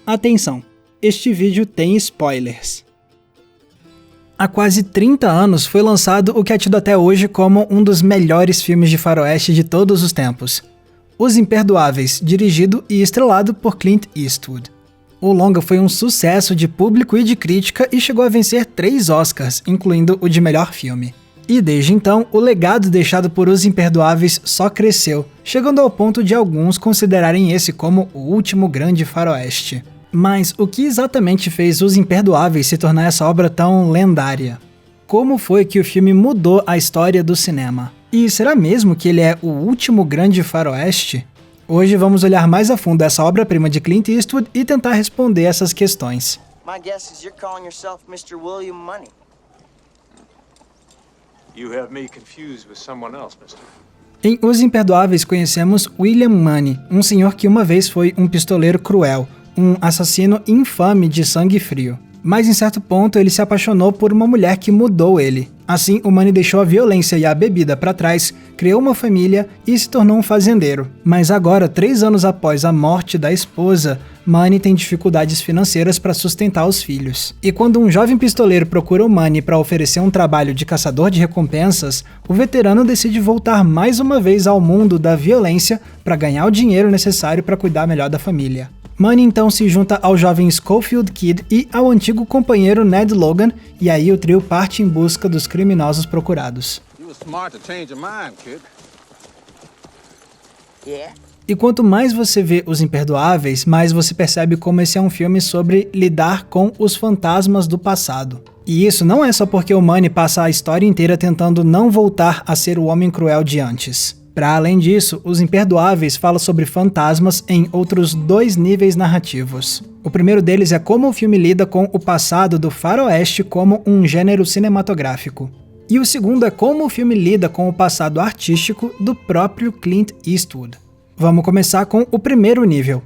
Atenção, este vídeo tem spoilers. Há quase 30 anos foi lançado o que é tido até hoje como um dos melhores filmes de faroeste de todos os tempos. Os Imperdoáveis, dirigido e estrelado por Clint Eastwood. O longa foi um sucesso de público e de crítica e chegou a vencer 3 Oscars, incluindo o de melhor filme. E desde então, o legado deixado por Os Imperdoáveis só cresceu, chegando ao ponto de alguns considerarem esse como o último grande faroeste. Mas o que exatamente fez Os Imperdoáveis se tornar essa obra tão lendária? Como foi que o filme mudou a história do cinema? E será mesmo que ele é o último grande faroeste? Hoje vamos olhar mais a fundo essa obra-prima de Clint Eastwood e tentar responder essas questões. My guess is you're calling yourself Mr. William Money. You have me confused with someone else, mister. Em Os Imperdoáveis conhecemos William Money, um senhor que uma vez foi um pistoleiro cruel, um assassino infame de sangue frio. Mas em certo ponto ele se apaixonou por uma mulher que mudou ele. Assim, o Money deixou a violência e a bebida para trás, criou uma família e se tornou um fazendeiro. Mas agora, 3 anos após a morte da esposa, Money tem dificuldades financeiras para sustentar os filhos. E quando um jovem pistoleiro procura o Money para oferecer um trabalho de caçador de recompensas, o veterano decide voltar mais uma vez ao mundo da violência para ganhar o dinheiro necessário para cuidar melhor da família. Money então se junta ao jovem Schofield Kid e ao antigo companheiro Ned Logan, e aí o trio parte em busca dos criminosos procurados. Yeah? E quanto mais você vê Os Imperdoáveis, mais você percebe como esse é um filme sobre lidar com os fantasmas do passado. E isso não é só porque o Money passa a história inteira tentando não voltar a ser o homem cruel de antes. Para além disso, Os Imperdoáveis fala sobre fantasmas em outros 2 níveis narrativos. O primeiro deles é como o filme lida com o passado do faroeste como um gênero cinematográfico. E o segundo é como o filme lida com o passado artístico do próprio Clint Eastwood. Vamos começar com o primeiro nível.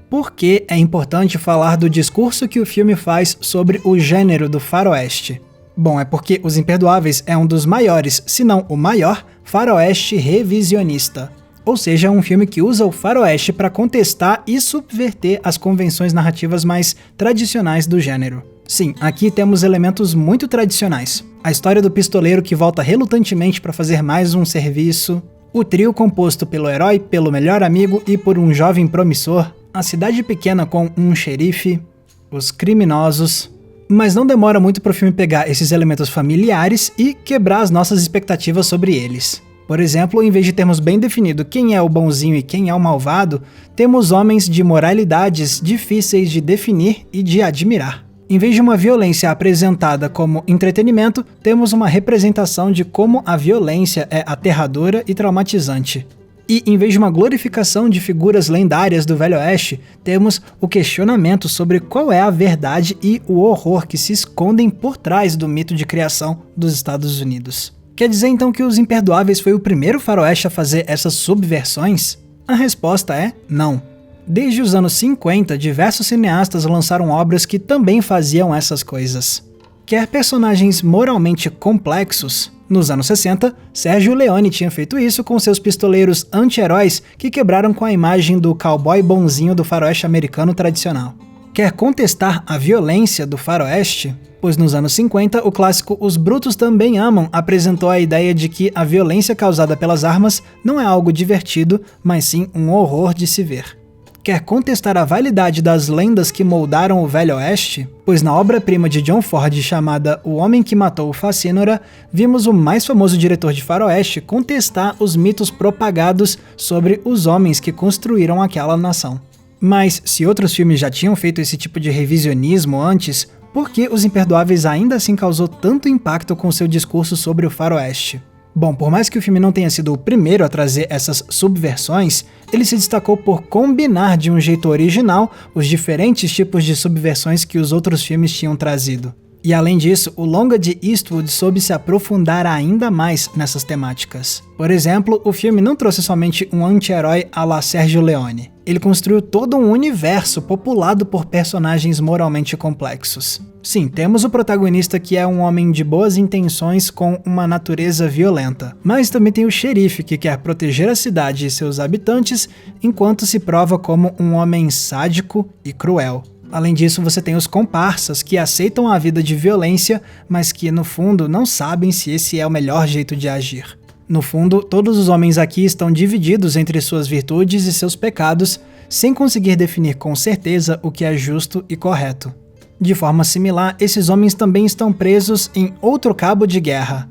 Por que é importante falar do discurso que o filme faz sobre o gênero do faroeste? Bom, é porque Os Imperdoáveis é um dos maiores, se não o maior, faroeste revisionista. Ou seja, é um filme que usa o faroeste para contestar e subverter as convenções narrativas mais tradicionais do gênero. Sim, aqui temos elementos muito tradicionais. A história do pistoleiro que volta relutantemente para fazer mais um serviço, o trio composto pelo herói, pelo melhor amigo e por um jovem promissor, a cidade pequena com um xerife, os criminosos. Mas não demora muito para o filme pegar esses elementos familiares e quebrar as nossas expectativas sobre eles. Por exemplo, em vez de termos bem definido quem é o bonzinho e quem é o malvado, temos homens de moralidades difíceis de definir e de admirar. Em vez de uma violência apresentada como entretenimento, temos uma representação de como a violência é aterradora e traumatizante. E, em vez de uma glorificação de figuras lendárias do Velho Oeste, temos o questionamento sobre qual é a verdade e o horror que se escondem por trás do mito de criação dos Estados Unidos. Quer dizer então que Os Imperdoáveis foi o primeiro faroeste a fazer essas subversões? A resposta é não. Desde os anos 50, diversos cineastas lançaram obras que também faziam essas coisas. Quer personagens moralmente complexos? Nos anos 60, Sergio Leone tinha feito isso com seus pistoleiros anti-heróis que quebraram com a imagem do cowboy bonzinho do faroeste americano tradicional. Quer contestar a violência do faroeste? Pois nos anos 50, o clássico Os Brutos Também Amam apresentou a ideia de que a violência causada pelas armas não é algo divertido, mas sim um horror de se ver. Quer contestar a validade das lendas que moldaram o Velho Oeste? Pois na obra-prima de John Ford chamada O Homem que Matou o Facínora, vimos o mais famoso diretor de faroeste contestar os mitos propagados sobre os homens que construíram aquela nação. Mas se outros filmes já tinham feito esse tipo de revisionismo antes, por que Os Imperdoáveis ainda assim causou tanto impacto com seu discurso sobre o faroeste? Bom, por mais que o filme não tenha sido o primeiro a trazer essas subversões, ele se destacou por combinar de um jeito original os diferentes tipos de subversões que os outros filmes tinham trazido. E além disso, o longa de Eastwood soube se aprofundar ainda mais nessas temáticas. Por exemplo, o filme não trouxe somente um anti-herói à la Sergio Leone. Ele construiu todo um universo populado por personagens moralmente complexos. Sim, temos o protagonista que é um homem de boas intenções com uma natureza violenta. Mas também tem o xerife que quer proteger a cidade e seus habitantes, enquanto se prova como um homem sádico e cruel. Além disso, você tem os comparsas, que aceitam a vida de violência, mas que, no fundo, não sabem se esse é o melhor jeito de agir. No fundo, todos os homens aqui estão divididos entre suas virtudes e seus pecados, sem conseguir definir com certeza o que é justo e correto. De forma similar, esses homens também estão presos em outro cabo de guerra,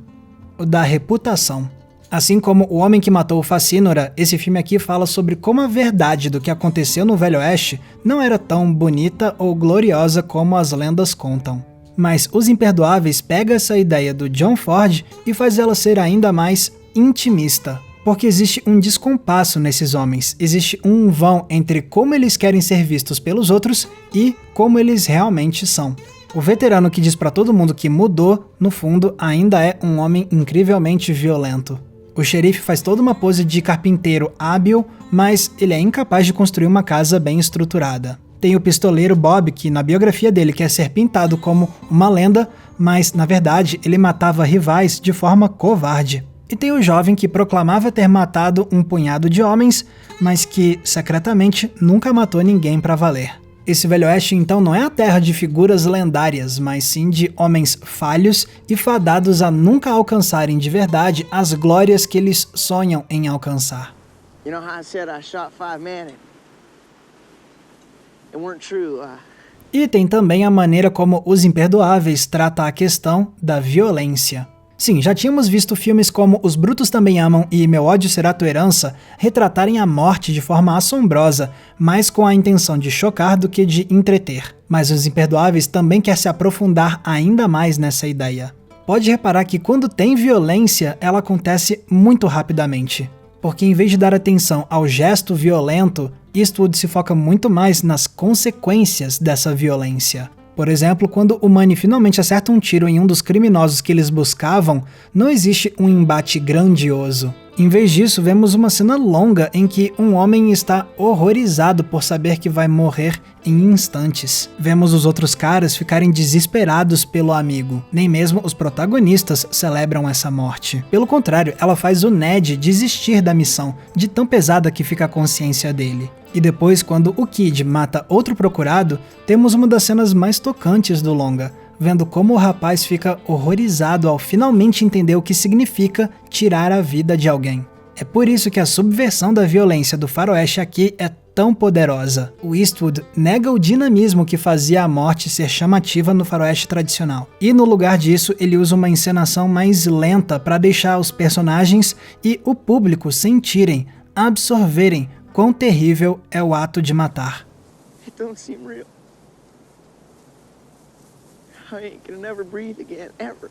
o da reputação. Assim como O Homem que Matou Facínora, esse filme aqui fala sobre como a verdade do que aconteceu no Velho Oeste não era tão bonita ou gloriosa como as lendas contam. Mas Os Imperdoáveis pega essa ideia do John Ford e faz ela ser ainda mais intimista. Porque existe um descompasso nesses homens, existe um vão entre como eles querem ser vistos pelos outros e como eles realmente são. O veterano que diz pra todo mundo que mudou, no fundo, ainda é um homem incrivelmente violento. O xerife faz toda uma pose de carpinteiro hábil, mas ele é incapaz de construir uma casa bem estruturada. Tem o pistoleiro Bob, que na biografia dele quer ser pintado como uma lenda, mas na verdade ele matava rivais de forma covarde. E tem o jovem que proclamava ter matado um punhado de homens, mas que secretamente nunca matou ninguém pra valer. Esse Velho Oeste então não é a terra de figuras lendárias, mas sim de homens falhos e fadados a nunca alcançarem de verdade as glórias que eles sonham em alcançar. You know how I said I shot 5 men? It weren't true. E tem também a maneira como Os Imperdoáveis trata a questão da violência. Sim, já tínhamos visto filmes como Os Brutos Também Amam e Meu Ódio Será Tua Herança retratarem a morte de forma assombrosa, mais com a intenção de chocar do que de entreter. Mas Os Imperdoáveis também quer se aprofundar ainda mais nessa ideia. Pode reparar que quando tem violência, ela acontece muito rapidamente. Porque em vez de dar atenção ao gesto violento, Eastwood se foca muito mais nas consequências dessa violência. Por exemplo, quando o Manny finalmente acerta um tiro em um dos criminosos que eles buscavam, não existe um embate grandioso. Em vez disso, vemos uma cena longa em que um homem está horrorizado por saber que vai morrer em instantes. Vemos os outros caras ficarem desesperados pelo amigo. Nem mesmo os protagonistas celebram essa morte. Pelo contrário, ela faz o Ned desistir da missão, de tão pesada que fica a consciência dele. E depois, quando o Kid mata outro procurado, temos uma das cenas mais tocantes do longa, vendo como o rapaz fica horrorizado ao finalmente entender o que significa tirar a vida de alguém. É por isso que a subversão da violência do faroeste aqui é tão poderosa. O Eastwood nega o dinamismo que fazia a morte ser chamativa no faroeste tradicional. E no lugar disso, ele usa uma encenação mais lenta para deixar os personagens e o público sentirem, absorverem quão terrível é o ato de matar. It don't seem real. I ain't gonna never breathe again, ever.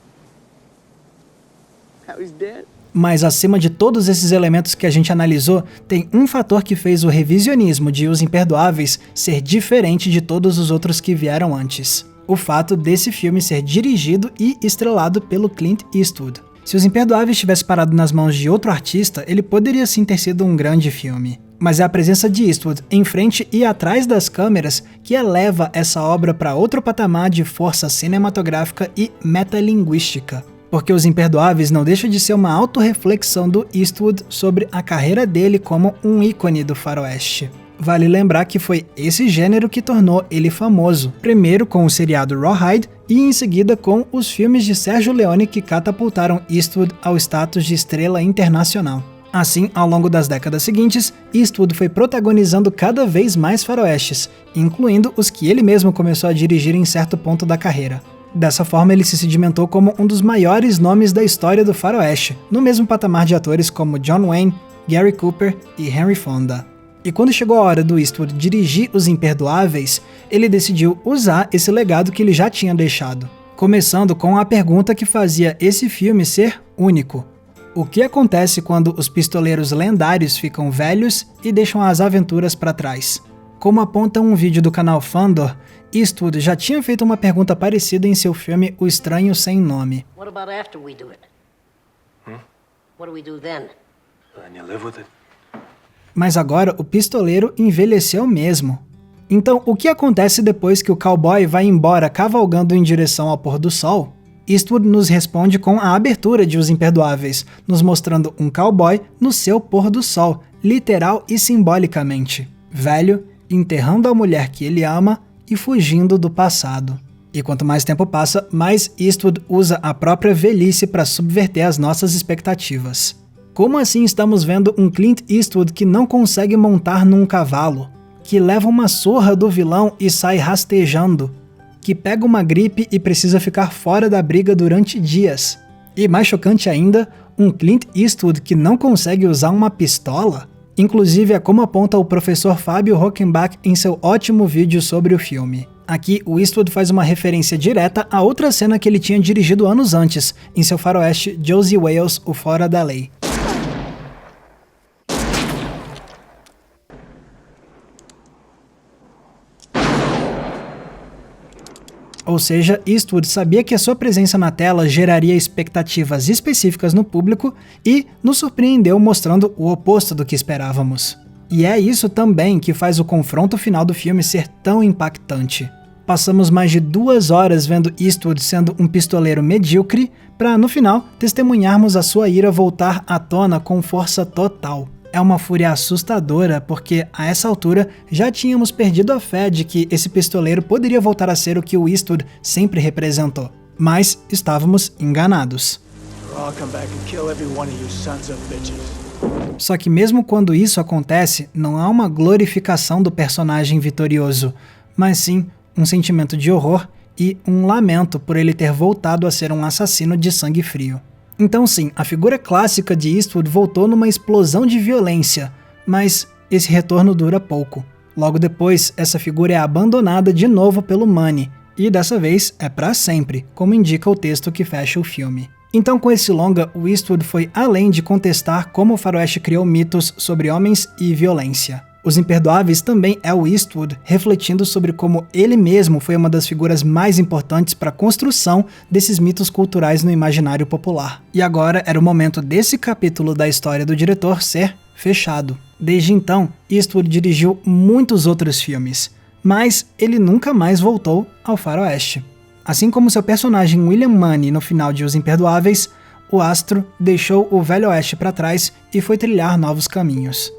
How he's dead. Mas acima de todos esses elementos que a gente analisou, tem um fator que fez o revisionismo de Os Imperdoáveis ser diferente de todos os outros que vieram antes. O fato desse filme ser dirigido e estrelado pelo Clint Eastwood. Se Os Imperdoáveis tivesse parado nas mãos de outro artista, ele poderia sim ter sido um grande filme. Mas é a presença de Eastwood em frente e atrás das câmeras que eleva essa obra para outro patamar de força cinematográfica e metalinguística. Porque Os Imperdoáveis não deixa de ser uma autorreflexão do Eastwood sobre a carreira dele como um ícone do faroeste. Vale lembrar que foi esse gênero que tornou ele famoso, primeiro com o seriado Rawhide e em seguida com os filmes de Sergio Leone que catapultaram Eastwood ao status de estrela internacional. Assim, ao longo das décadas seguintes, Eastwood foi protagonizando cada vez mais faroestes, incluindo os que ele mesmo começou a dirigir em certo ponto da carreira. Dessa forma, ele se sedimentou como um dos maiores nomes da história do faroeste, no mesmo patamar de atores como John Wayne, Gary Cooper e Henry Fonda. E quando chegou a hora do Eastwood dirigir Os Imperdoáveis, ele decidiu usar esse legado que ele já tinha deixado, começando com a pergunta que fazia esse filme ser único. O que acontece quando os pistoleiros lendários ficam velhos e deixam as aventuras para trás? Como aponta um vídeo do canal Fandor, Eastwood já tinha feito uma pergunta parecida em seu filme O Estranho Sem Nome. What about after we do it? What do we do then? And you live with it. Mas agora o pistoleiro envelheceu mesmo. Então, o que acontece depois que o cowboy vai embora cavalgando em direção ao pôr do sol? Eastwood nos responde com a abertura de Os Imperdoáveis, nos mostrando um cowboy no seu pôr do sol, literal e simbolicamente. Velho, enterrando a mulher que ele ama e fugindo do passado. E quanto mais tempo passa, mais Eastwood usa a própria velhice para subverter as nossas expectativas. Como assim estamos vendo um Clint Eastwood que não consegue montar num cavalo, que leva uma surra do vilão e sai rastejando, que pega uma gripe e precisa ficar fora da briga durante dias? E mais chocante ainda, um Clint Eastwood que não consegue usar uma pistola? Inclusive é como aponta o professor Fábio Hockenbach em seu ótimo vídeo sobre o filme. Aqui, o Eastwood faz uma referência direta a outra cena que ele tinha dirigido anos antes, em seu faroeste Josie Wales, o Fora da Lei. Ou seja, Eastwood sabia que a sua presença na tela geraria expectativas específicas no público e nos surpreendeu mostrando o oposto do que esperávamos. E é isso também que faz o confronto final do filme ser tão impactante. Passamos mais de 2 horas vendo Eastwood sendo um pistoleiro medíocre para, no final, testemunharmos a sua ira voltar à tona com força total. É uma fúria assustadora porque, a essa altura, já tínhamos perdido a fé de que esse pistoleiro poderia voltar a ser o que o Eastwood sempre representou. Mas estávamos enganados. Só que mesmo quando isso acontece, não há uma glorificação do personagem vitorioso, mas sim um sentimento de horror e um lamento por ele ter voltado a ser um assassino de sangue frio. Então sim, a figura clássica de Eastwood voltou numa explosão de violência, mas esse retorno dura pouco. Logo depois, essa figura é abandonada de novo pelo Money, e dessa vez é pra sempre, como indica o texto que fecha o filme. Então com esse longa, o Eastwood foi além de contestar como o faroeste criou mitos sobre homens e violência. Os Imperdoáveis também é o Eastwood refletindo sobre como ele mesmo foi uma das figuras mais importantes para a construção desses mitos culturais no imaginário popular. E agora era o momento desse capítulo da história do diretor ser fechado. Desde então, Eastwood dirigiu muitos outros filmes, mas ele nunca mais voltou ao faroeste. Assim como seu personagem William Money no final de Os Imperdoáveis, o astro deixou o Velho Oeste para trás e foi trilhar novos caminhos.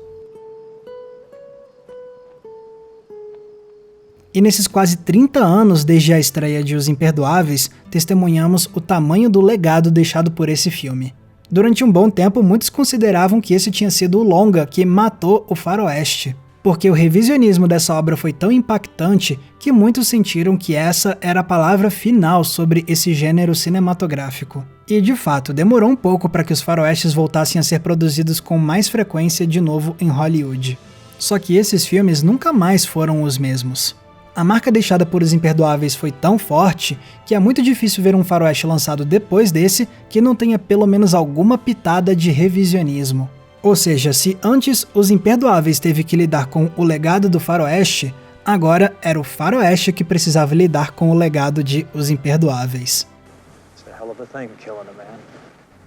E nesses quase 30 anos desde a estreia de Os Imperdoáveis, testemunhamos o tamanho do legado deixado por esse filme. Durante um bom tempo, muitos consideravam que esse tinha sido o longa que matou o faroeste, porque o revisionismo dessa obra foi tão impactante que muitos sentiram que essa era a palavra final sobre esse gênero cinematográfico. E de fato, demorou um pouco para que os faroestes voltassem a ser produzidos com mais frequência de novo em Hollywood. Só que esses filmes nunca mais foram os mesmos. A marca deixada por Os Imperdoáveis foi tão forte que é muito difícil ver um faroeste lançado depois desse que não tenha pelo menos alguma pitada de revisionismo. Ou seja, se antes Os Imperdoáveis teve que lidar com o legado do faroeste, agora era o faroeste que precisava lidar com o legado de Os Imperdoáveis.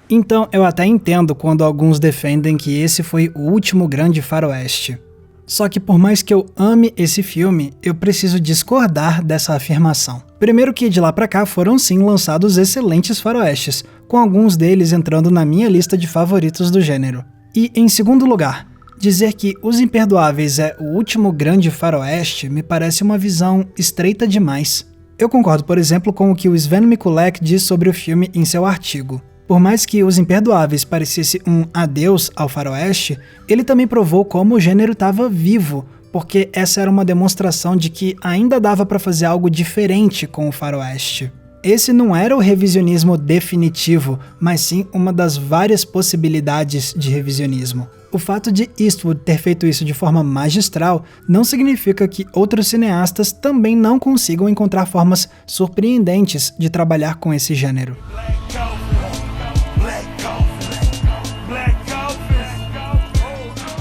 Então eu até entendo quando alguns defendem que esse foi o último grande faroeste. Só que por mais que eu ame esse filme, eu preciso discordar dessa afirmação. Primeiro que de lá pra cá foram sim lançados excelentes faroestes, com alguns deles entrando na minha lista de favoritos do gênero. E em segundo lugar, dizer que Os Imperdoáveis é o último grande faroeste me parece uma visão estreita demais. Eu concordo, por exemplo, com o que o Sven Mikulek diz sobre o filme em seu artigo. Por mais que Os Imperdoáveis parecesse um adeus ao faroeste, ele também provou como o gênero estava vivo, porque essa era uma demonstração de que ainda dava para fazer algo diferente com o faroeste. Esse não era o revisionismo definitivo, mas sim uma das várias possibilidades de revisionismo. O fato de Eastwood ter feito isso de forma magistral não significa que outros cineastas também não consigam encontrar formas surpreendentes de trabalhar com esse gênero.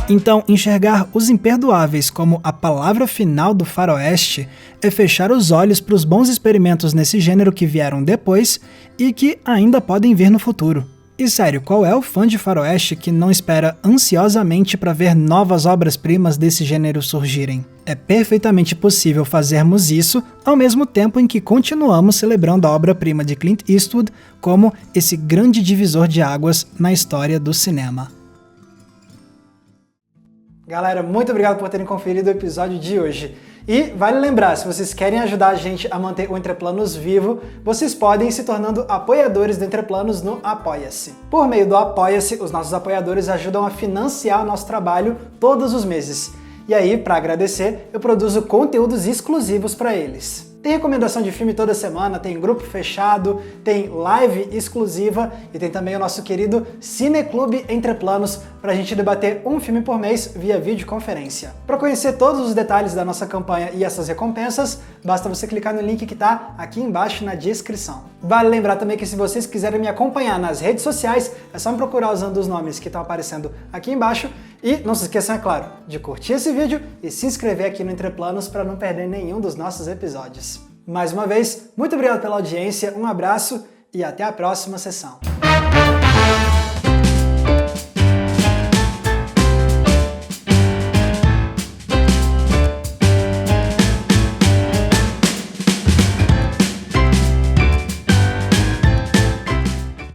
Então, enxergar Os Imperdoáveis como a palavra final do faroeste é fechar os olhos para os bons experimentos nesse gênero que vieram depois e que ainda podem vir no futuro. E sério, qual é o fã de faroeste que não espera ansiosamente para ver novas obras-primas desse gênero surgirem? É perfeitamente possível fazermos isso ao mesmo tempo em que continuamos celebrando a obra-prima de Clint Eastwood como esse grande divisor de águas na história do cinema. Galera, muito obrigado por terem conferido o episódio de hoje. E vale lembrar, se vocês querem ajudar a gente a manter o Entreplanos vivo, vocês podem ir se tornando apoiadores do Entreplanos no Apoia-se. Por meio do Apoia-se, os nossos apoiadores ajudam a financiar o nosso trabalho todos os meses. E aí, para agradecer, eu produzo conteúdos exclusivos para eles. Tem recomendação de filme toda semana, tem grupo fechado, tem live exclusiva e tem também o nosso querido Cineclube Entreplanos para a gente debater um filme por mês via videoconferência. Para conhecer todos os detalhes da nossa campanha e essas recompensas, basta você clicar no link que está aqui embaixo na descrição. Vale lembrar também que se vocês quiserem me acompanhar nas redes sociais, é só me procurar usando os nomes que estão aparecendo aqui embaixo. E não se esqueçam, é claro, de curtir esse vídeo e se inscrever aqui no Entreplanos para não perder nenhum dos nossos episódios. Mais uma vez, muito obrigado pela audiência, um abraço e até a próxima sessão.